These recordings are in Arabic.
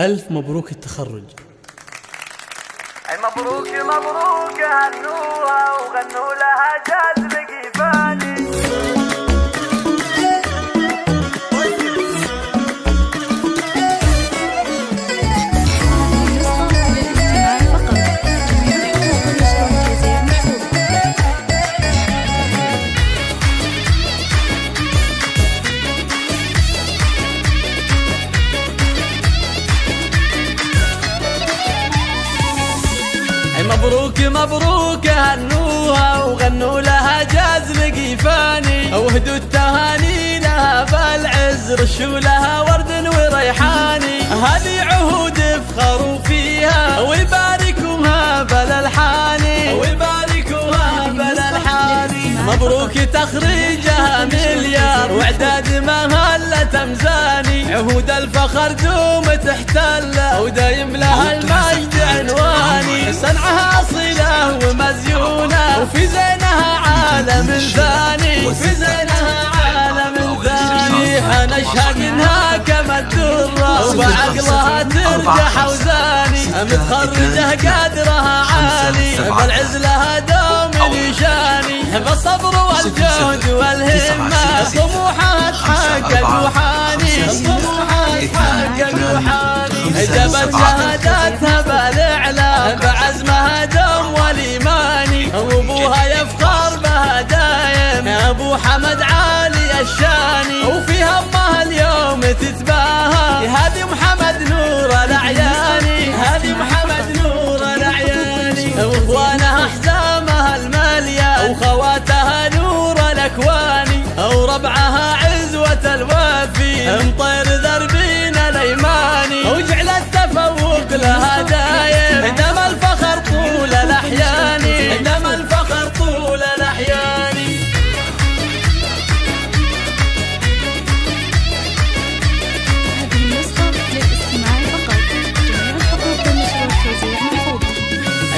ألف مبروك التخرج. مبروك مبروك هنوها وغنوا لها جاز بقيفاني. مبروك مبروك هنوها وغنوا لها جاز لقيفاني، وهدوا التهاني لها بالعز رشوا لها ورد وريحاني. هذه عهود افخروا فيها ويباركوها بالالحاني ويباركوها بالالحاني. مبروك تخريجها مليار واعداد مهلة تمزاني، عهود الفخر دوم تحتله ودايم لها المجد عنواني. صنعها أصيلة ومزيونة وفي زينها عالم ثاني وفي زينها عالم ثاني. نشهد انها كما الدرة وبعقلها ترجع حوزاني، متخرجة قدرها عالي بالعز لها دوم نشاني. بالصبر والجهد والهمة طموحها تحقق روحاني طموحها تحقق روحاني. جابت شهاداتها بالاعلام بعزمها دوم والايماني، وابوها يفخر بها دايم ابو حمد عالي الشاني. وفي همها اليوم تتباهى هذه محمد نور الاعياني هذه محمد نور الاعياني. واخوانها حزامها الماليه وخواتها نور الاكواني، وربعها عزوه الوافي مطير ذربين الايماني. وجعل التفوق لها دايم دم الفخر طول الاحيان دم الفخر طول الاحيان. هذه النسخة للاستماع فقط، جميع الحقوق والنشر والتوزيع محفوظة.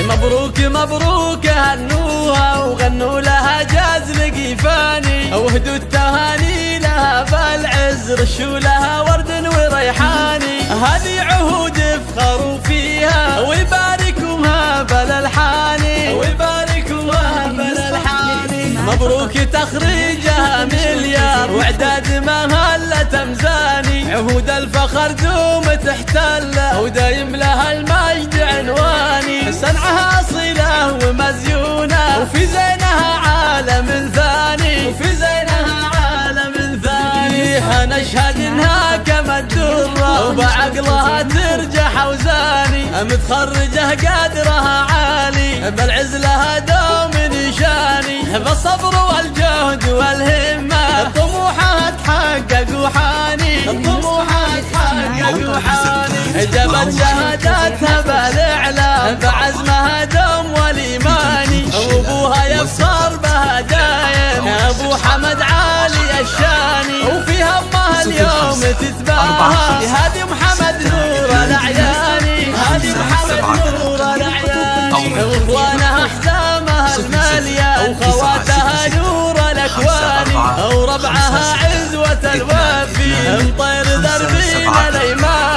مبروك مبروك هنوها وغنوا لها جاز لقيفاني، وهدوا التهاني لها بالعز رشوا لها ورد وريحاني. هذه عهود افخروا فيها ويباركوها بالالحاني ويباركوها بالالحاني. مبروك تخريجها مليار واعداد مهلة تمزاني، عهود الفخر دوم تحتله ودايم لها المجد عنواني. صنعها أصيلة ومزيونة وفي زينها عالم ثاني وفي زينها عالم ثاني. نشهد انها كما الدرة وبعقلها ترجع حوزاني، متخرجة قدرها عالي بالعز لها دوم نشاني. بالصبر والجهد والهمة طموحها تحقق روحاني طموحها تحقق روحاني. جابت شهاداتها بالاعلام بعزمها دوم والايماني، وابوها يفخر بها دايم ابو حمد عالي الشاني. وفي همها اليوم تتباهى هذه محمد نور الاعياني هذه محمد نور الاعياني. واخوانها حزامها الماليه وخواتها نور الاكواني، وربعها عزوه الوافي مطير ذربين الايمان.